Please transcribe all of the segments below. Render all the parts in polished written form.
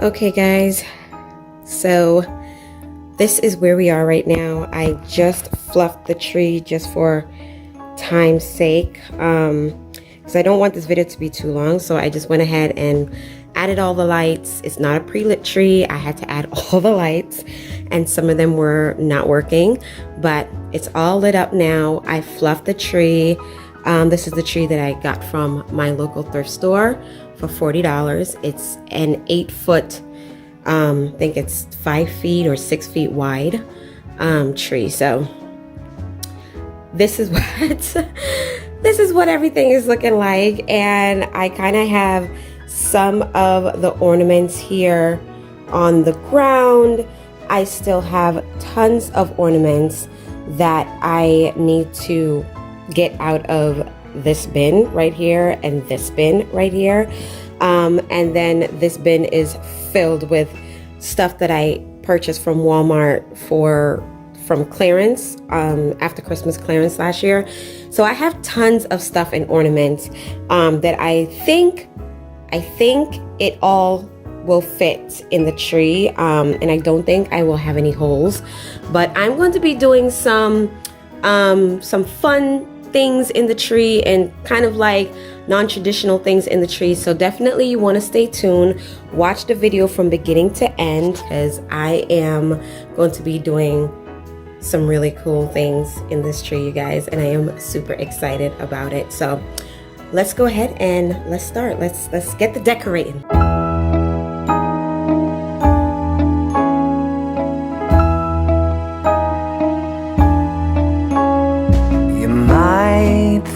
Okay guys, so this is where we are right now. I just fluffed the tree just for time's sake, because I don't want this video to be too long, so I just went ahead and added all the lights. It's not a pre-lit tree. I had to add all the lights and some of them were not working, but it's all lit up now. I fluffed the tree. This is the tree that I got from my local thrift store for $40. It's an 8-foot, I think it's 5 feet or 6 feet wide tree. So this is what everything is looking like, and I kind of have some of the ornaments here on the ground. I still have tons of ornaments that I need to get out of this bin right here and this bin right here, and then this bin is filled with stuff that I purchased from Walmart from clearance, after Christmas clearance last year. So I have tons of stuff and ornaments that I think it all will fit in the tree, and I don't think I will have any holes, but I'm going to be doing some fun things in the tree and kind of like non-traditional things in the tree. So definitely you want to stay tuned, watch the video from beginning to end, because I am going to be doing some really cool things in this tree, you guys, and I am super excited about it. So let's go ahead and let's start. Let's get the decorating.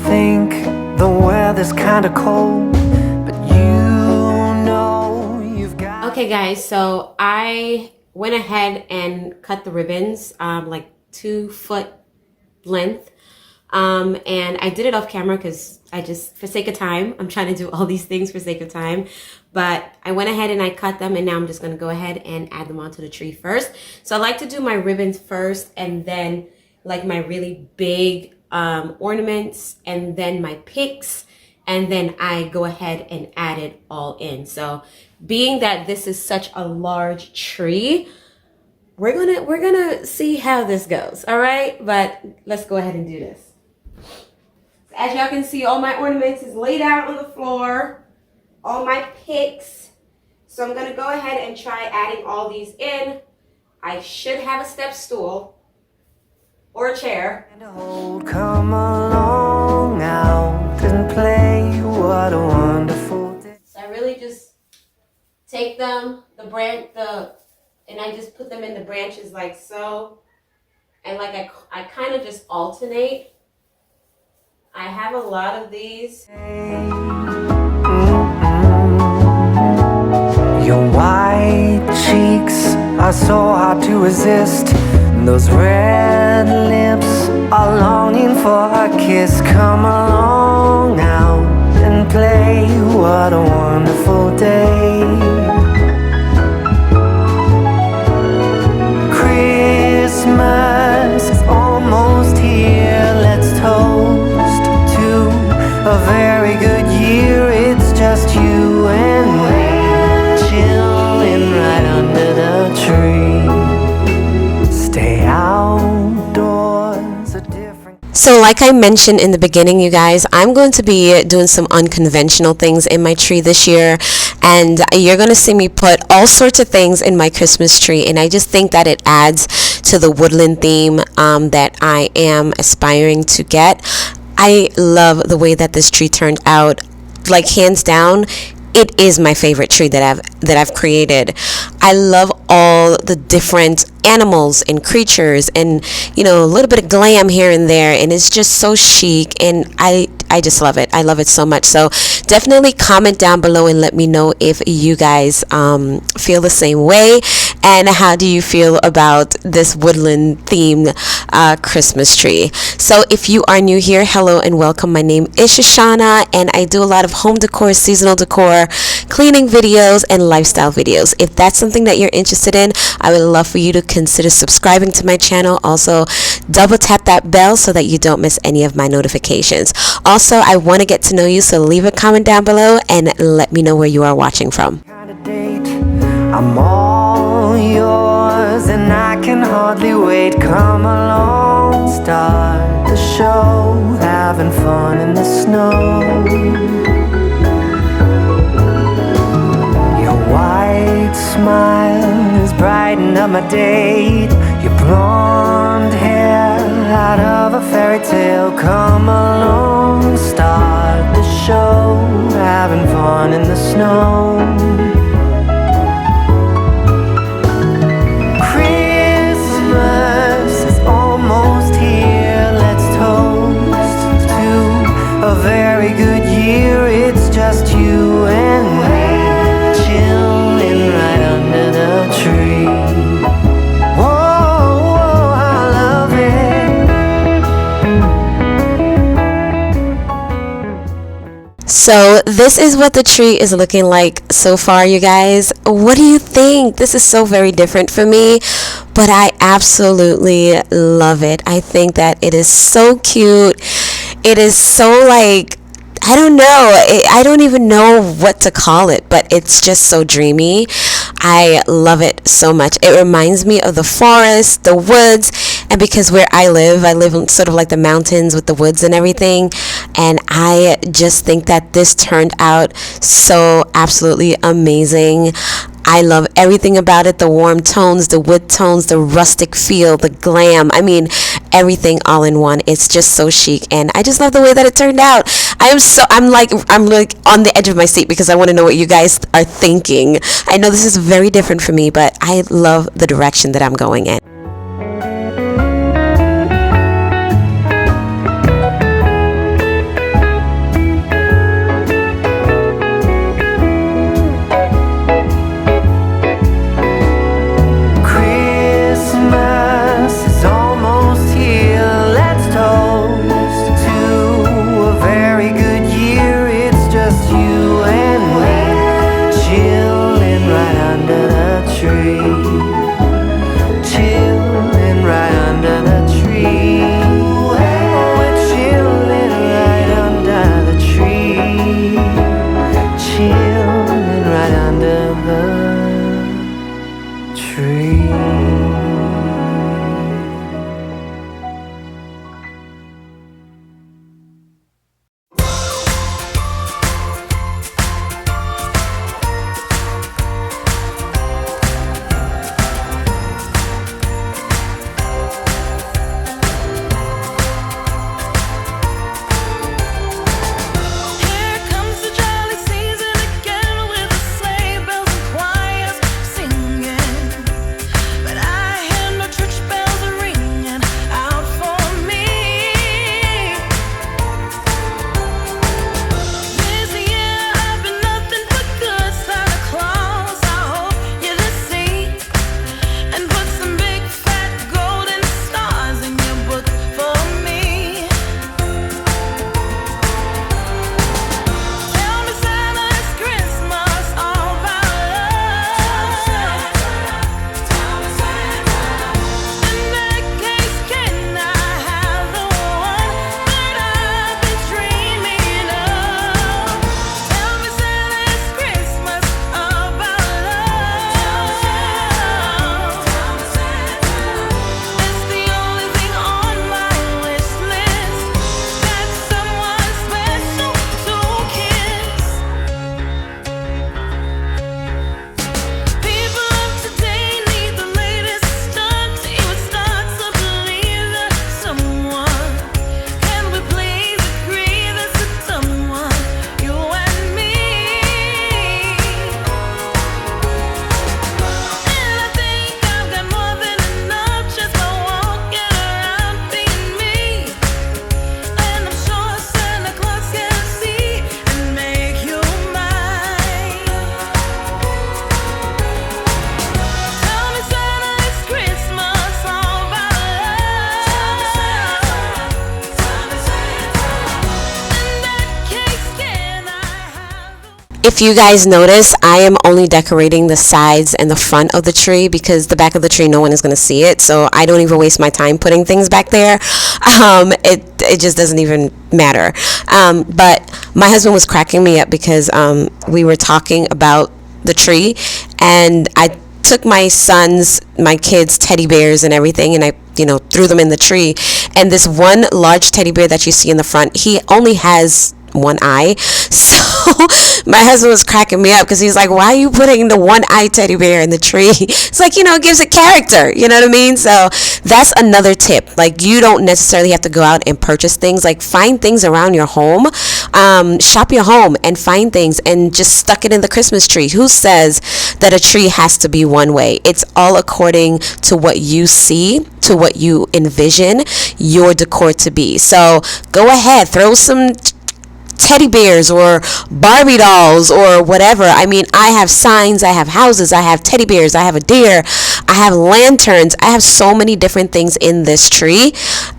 Think the weather's kinda cold, but you know you've got... Okay guys, so I went ahead and cut the ribbons like 2 foot length, and I did it off camera because I just, for sake of time, I'm trying to do all these things for sake of time, but I went ahead and I cut them, and now I'm just going to go ahead and add them onto the tree first. So I like to do my ribbons first, and then like my really big ornaments, and then my picks, and then I go ahead and add it all in. So being that this is such a large tree, we're gonna see how this goes, all right? But let's go ahead and do this. As y'all can see, all my ornaments is laid out on the floor, all my picks. So I'm gonna go ahead and try adding all these in. I should have a step stool or a chair. Come along out and play, what a wonderful day. So I really just take them, and I just put them in the branches like so. And like I kind of just alternate. I have a lot of these. Your white cheeks are so hard to resist. Those red lips are longing for a kiss. Come along now and play, what a wonderful day. Christmas is almost here. Let's toast to a very good year. It's just you and me, chilling right under the tree. So like I mentioned in the beginning, you guys, I'm going to be doing some unconventional things in my tree this year, and you're going to see me put all sorts of things in my Christmas tree, and I just think that it adds to the woodland theme that I am aspiring to get. I love the way that this tree turned out. Like hands down, it is my favorite tree that I've created. I love all the different animals and creatures, and you know, a little bit of glam here and there, and it's just so chic, and I just love it. I love it so much. So definitely comment down below and let me know if you guys feel the same way, and how do you feel about this woodland themed Christmas tree. So if you are new here, hello and welcome. My name is Shushana, and I do a lot of home decor, seasonal decor, cleaning videos, and lifestyle videos. If that's something that you're interested in, I would love for you to consider subscribing to my channel. Also, double tap that bell so that you don't miss any of my notifications. Also, I want to get to know you, so leave a comment down below and let me know where you are watching from. I I'm all yours and I can hardly wait. Come along, start the show, having fun in the snow. Your white smile is brightening up my date. Your blonde hair out of a fairy tale. Come along, start the show, having fun in the snow. Almost here, let's toast to a very good year. It's just you and me, chilling right under the tree. Whoa, I love it. So this is what the tree is looking like so far, you guys. What do you think? This is so very different for me, but I absolutely love it. I think that it is so cute. It is so like, I don't know. I don't even know what to call it, but it's just so dreamy. I love it so much. It reminds me of the forest, the woods, and because where I live in sort of like the mountains with the woods and everything, and I just think that this turned out so absolutely amazing. I love everything about it, the warm tones, the wood tones, the rustic feel, the glam. I mean, everything all in one. It's just so chic, and I just love the way that it turned out. I'm like on the edge of my seat because I want to know what you guys are thinking. I know this is very different for me, but I love the direction that I'm going in. If you guys notice, I am only decorating the sides and the front of the tree because the back of the tree, no one is going to see it. So I don't even waste my time putting things back there. It just doesn't even matter. But my husband was cracking me up because we were talking about the tree, and I took my kids' teddy bears and everything, and I threw them in the tree. And this one large teddy bear that you see in the front, he only has one eye. So my husband was cracking me up because he's like, why are you putting the one eye teddy bear in the tree? It's like, it gives it character, you know what I mean? So that's another tip. Like, you don't necessarily have to go out and purchase things. Like, find things around your home, shop your home and find things and just stuck it in the Christmas tree. Who says that a tree has to be one way? It's all according to what you see, to what you envision your decor to be. So go ahead, throw some teddy bears or Barbie dolls or whatever. I mean, I have signs, I have houses, I have teddy bears, I have a deer, I have lanterns, I have so many different things in this tree,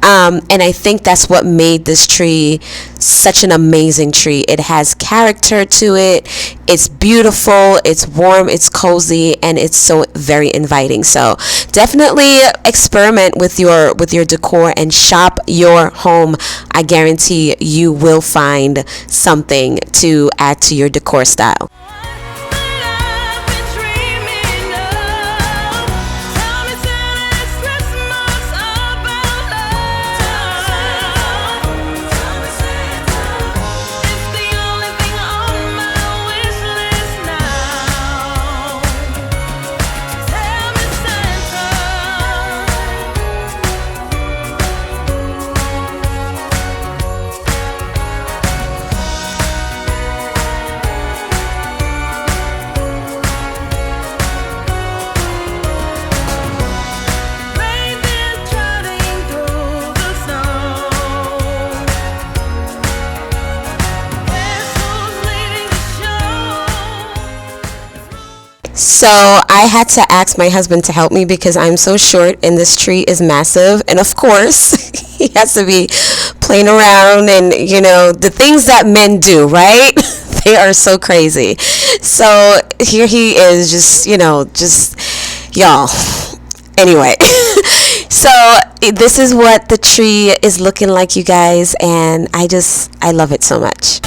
and I think that's what made this tree such an amazing tree. It has character to it, it's beautiful, it's warm, it's cozy, and it's so very inviting. So definitely experiment with your decor and shop your home. I guarantee you will find something to add to your decor style. So I had to ask my husband to help me because I'm so short and this tree is massive, and of course he has to be playing around and the things that men do, right? They are so crazy. So here he is, just y'all. Anyway, so this is what the tree is looking like, you guys, and I love it so much.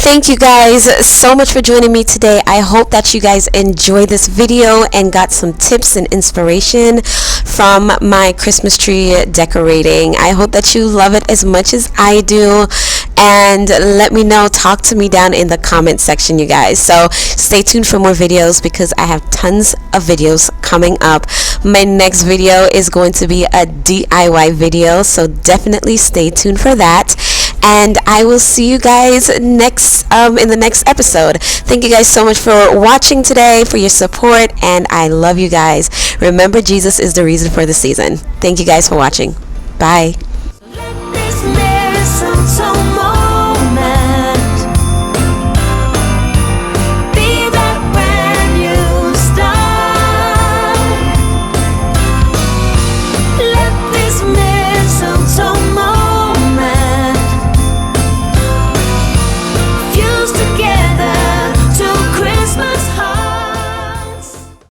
Thank you guys so much for joining me today. I hope that you guys enjoyed this video and got some tips and inspiration from my Christmas tree decorating. I hope that you love it as much as I do, and let me know, talk to me down in the comment section, you guys. So stay tuned for more videos because I have tons of videos coming up. My next video is going to be a DIY video, so definitely stay tuned for that. And I will see you guys in the next episode. Thank you guys so much for watching today, for your support, and I love you guys. Remember, Jesus is the reason for the season. Thank you guys for watching. Bye.